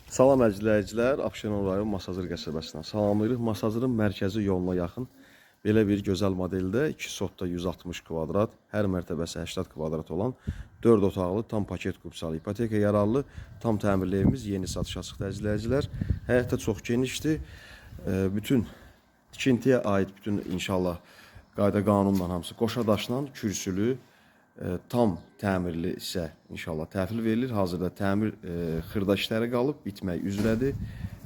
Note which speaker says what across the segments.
Speaker 1: Salam əzizləyicilər, Abşeron rayon Masazır qəsəbəsindən salamlayırıq. Masazırın mərkəzi yoluna yaxın belə bir gözəl modeldə 2 sotda 160 kvadrat, hər mərtəbəsi 80 kvadrat olan 4 otaqlı, tam paket qupsalı, ipoteka yararlı, tam təmirli evimiz yeni satışa çıxdı əzizləyicilər. Həyətdə çox genişdir. Bütün tikintiyə aid bütün inşallah qayda qanunla hamısı qoşa daşla, kürsülü, tam təmirli isə inşallah təhvil verilir. Hazırda təmir xırda işləri qalıb, bitmək üzrədir.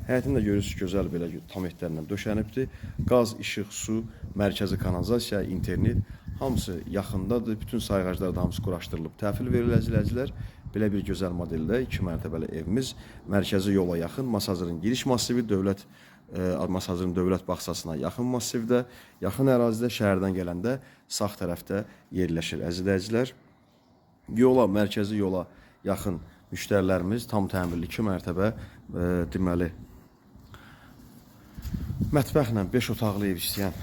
Speaker 1: Həyətində görürsünüz gözəl belə tam etlərlə döşənibdir. Qaz, işıq, su, mərkəzi kanalizasiya, internet hamısı yaxındadır. Bütün sayğaclar da hamısı quraşdırılıb təhvil verilir əzizləyicilər. Belə bir gözəl modeldə 2 mərtəbəli evimiz mərkəzi yola yaxın, Masazırın giriş massivi, Masazırın dövlət bağçasına yaxın massivdə, yaxın ərazidə, şəhərdən gələndə sağ tərəfdə yerləşir əzizləyicilər. Yola, mərkəzi yola yaxın müştərilərimiz tam təmirli 2 mərtəbə deməli mətbəxlə 5 otaqlı ev istəyən,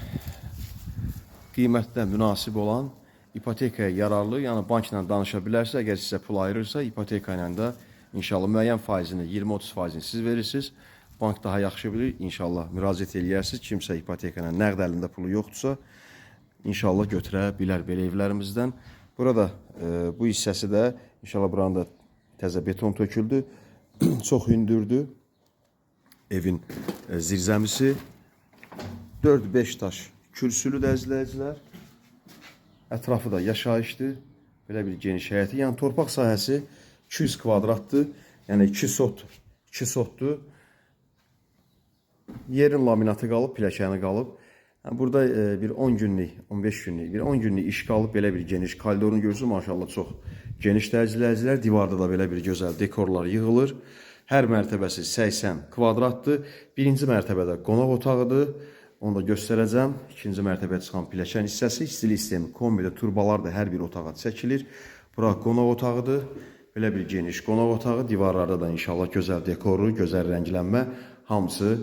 Speaker 1: qiymətdə münasib olan, ipotekaya yararlı, yəni bankla danışa bilərsə, əgər sizə pul ayırırsa, ipoteka ilə də inşallah müəyyən faizini, 20-30 faizini siz verirsiniz. Bank daha yaxşı bilir, inşallah müraciət eləyərsiniz. Kimsə ipoteka ilə nəqd əlində pulu yoxdursa, inşallah götürə bilər belə evlərimizdən. Burada bu hissəsi də inşallah buranın da təzə beton töküldü. Çox hündürdür. Evin zirzəmisi 4-5 daş kürsülü də əzizləyicilər. Ətrafı da yaşayışdır. Belə bir geniş həyəti. Yəni torpaq sahəsi 200 kvadratdır. Yəni 2 sotdur. Yerin laminatı qalıb, pilləkəni qalıb. Yəni, burada bir 10 günlük, 15 günlük, bir 10 günlük iş qalıb, belə bir geniş koridorunu görürsünüz. Maşallah çox geniş əzizləyicilər. Divarda da belə bir gözəl dekorlar yığılır. Hər mərtəbəsi 80 kvadratdır. Birinci mərtəbədə qonaq otağıdır. Onu da göstərəcəm. İkinci mərtəbəyə çıxan pilləkən hissəsi, istili sistemi, kombidə turbalar da hər bir otağa çəkilir. Bura qonaq otağıdır. Belə bir geniş qonaq otağı. Divarlarda da inşallah gözəl dekoru, gözəl rənglənmə, hamısı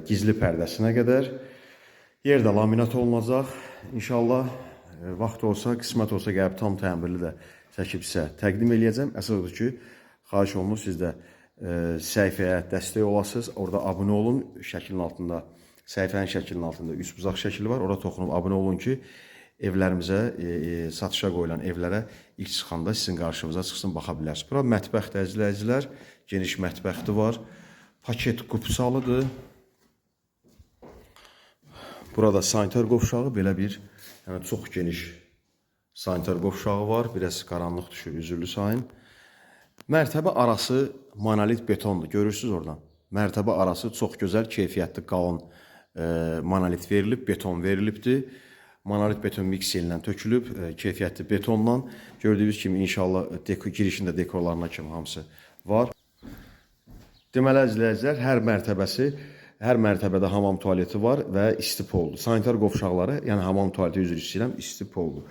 Speaker 1: gizli pərdəsinə qədər. Yerdə laminat olunacaq. İnşallah vaxt olsa, qismət olsa gəlib tam təmirli də çəkib sizə təqdim eləyəcəm. Əsas odur ki, xahiş olunur siz də səhifəyə dəstək olasınız. Orada abunə olun. Şəklin altında, səhifənin şəklinin altında üçbucaq şəkli var. Orada toxunub abunə olun ki, evlərimizə, satışa qoyulan evlərə ilk çıxanda sizin qarşınıza çıxsın, baxa bilərsiniz. Bura mətbəxdir əzizləyicilər. Geniş mətbəxti var. Paket qupsalıdır. Burada sanitar qovşağı, belə bir çox geniş sanitar qovşağı var. Biraz qaranlıq düşür, üzürlü sayın. Mərtəbə arası monolit betondur. Görürsünüz oradan. Mərtəbə arası çox gözəl, keyfiyyətli, qalın monolit verilib, beton verilibdir. Monolit beton miksi ilə tökülüb, keyfiyyətli betonla. Gördüyünüz kimi inşallah girişində dekorlarına kimi hamısı var. Deməli əzizləyicilər, hər mərtəbədə hamam tualeti var və isti poldur. Sanitar qovşaqları, yəni hamam tualeti üzr istəyirəm, isti poldur.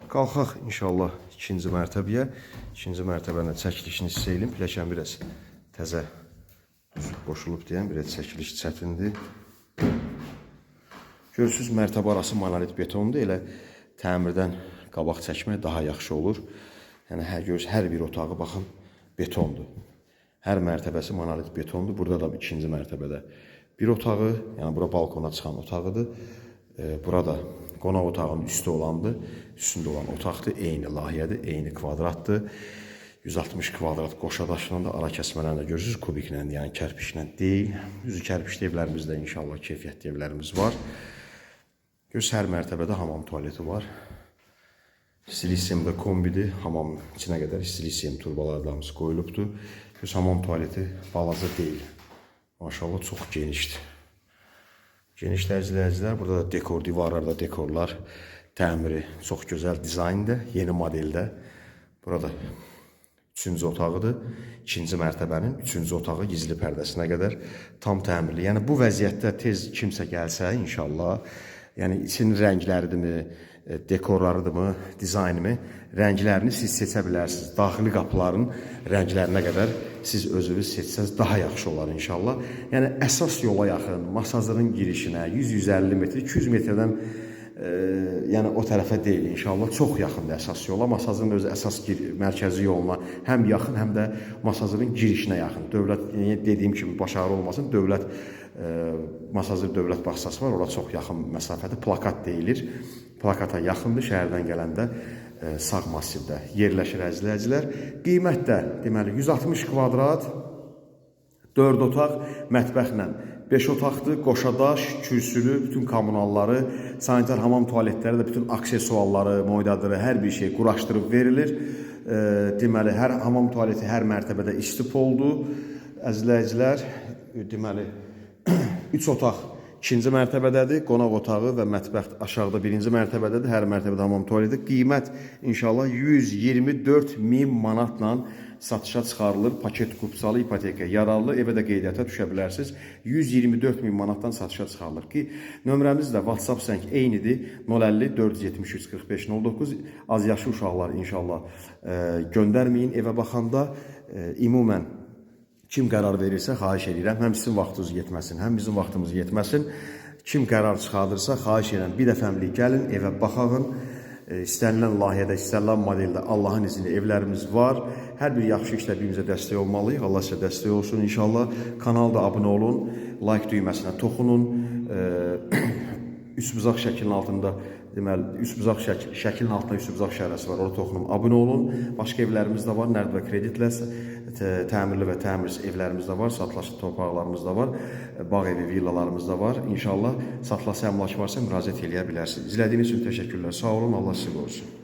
Speaker 1: Qalxaq inşallah ikinci mərtəbəyə. İkinci mərtəbənin çəkilişini sizə eləyim. Pilləkən biraz təzə qoşulub deyəm, biraz çəkiliş çətindir. Görürsünüz, mərtəbə arası monolit betondur. Elə təmirdən qabaq çəkmək daha yaxşı olur. Yəni, hər bir otağı, baxın, betondur. Hər mərtəbəsi monolit betondur. Burada da ikinci mərtəbədə bir otağı, yəni bura balkona çıxan otağıdır. Burada qonaq otağının üstü olandır. Üstündə olan otaqdır. Eyni layihədir, eyni kvadratdır. 160 kvadrat qoşa daşla da ara kəsmələrlə görürsünüz, kubiklə, yəni kərpişlə deyil. Düzü kərpişli evlərimizdə inşallah keyfiyyətli evlərimiz var. Görürsünüz, hər mərtəbədə hamam tualeti var. Silisiumda kombidir. Hamam içinə qədər silisium turbalarımız qoyulubdur. Görürsünüz, hamam tualeti balaca deyil. Maşallah çox genişdir. Geniş əzizləyicilər, burada da dekor, divarlarda dekorlar, təmiri çox gözəl dizayndır, yeni modeldə. Burada 3-cü otağıdır. 2-ci mərtəbənin 3-cü otağı gizli pərdəsinə qədər tam təmirli. Yəni bu vəziyyətdə tez kimsə gəlsə inşallah, yəni için rəngləridirmi, dekorlarıdırmı, dizaynımı, rənglərini siz seçə bilərsiniz. Daxili qapıların rənglərinə qədər siz özünüz seçsəz daha yaxşı olar inşallah. Yəni əsas yola yaxın, Masazırın girişinə 100-150 metr, 200 metrdən yəni o tərəfə deyil inşallah. Çox yaxındır əsas yola. Masazırın öz əsas mərkəzi yoluna həm yaxın, həm də Masazırın girişinə yaxın. Dövlət, dediyim kimi başarılı olmasın, dövlət Masazır dövlət bağçası var. Ora çox yaxın məsafədə plakat deyilir. Plakata yaxındır. Şəhərdən gələndə sağ massivdə yerləşir əzizləyicilər. Qiymət də deməli 160 kvadrat 4 otaq mətbəxlə 5 otaqdır, qoşadaş, kürsülü, bütün kommunalları, sanitar hamam tualetləri də bütün aksesuarları, moydadırı, hər bir şey quraşdırıb verilir. Deməli, hər hamam tualeti hər mərtəbədə istif oldu. Əzizləyicilər, deməli, 3 otaq 2-ci mərtəbədədir, qonaq otağı və mətbəx aşağıda 1-ci mərtəbədədir, hər mərtəbədə hamam tualeti. Qiymət inşallah 124.000 manatla satışa çıxarılır, paket qupsalı ipoteka yararlı, evə də qeydiyyata düşə bilərsiniz. 124.000 manatdan satışa çıxarılır ki, nömrəmiz də WhatsApp zəng eynidir, 050 473 45 09. Az yaşlı uşaqlar inşallah göndərməyin evə baxanda. Ümumən kim qərar verirsə, xahiş edirəm, həm sizin vaxtınız yetməsin, həm bizim vaxtımız yetməsin. Kim qərar çıxardırsa, xahiş edirəm, bir dəfəmlik gəlin, evə baxağın. İstənilən layihədə, istənilən modeldə Allahın izni evlərimiz var. Hər bir yaxşı işlə birimizə dəstək olmalıyıq. Allah sizə dəstək olsun inşallah. Kanalda abunə olun, like düyməsinə toxunun. Üçbucaq şəklinin altında, deməli, üçbucaq şəklinin altında üçbucaq işarəsi var. Orada toxunun, abunə olun. Başqa evlərimiz də var. Nərd və kreditlə təmirli və təmirsiz evlərimiz də var. Satılaşı torpaqlarımız da var. Bağ evi, villalarımız da var. İnşallah satılası əmlak varsa müraciət eləyə bilərsiniz. İzlədiyiniz üçün təşəkkürlər. Sağ olun. Allah sizi qorusun.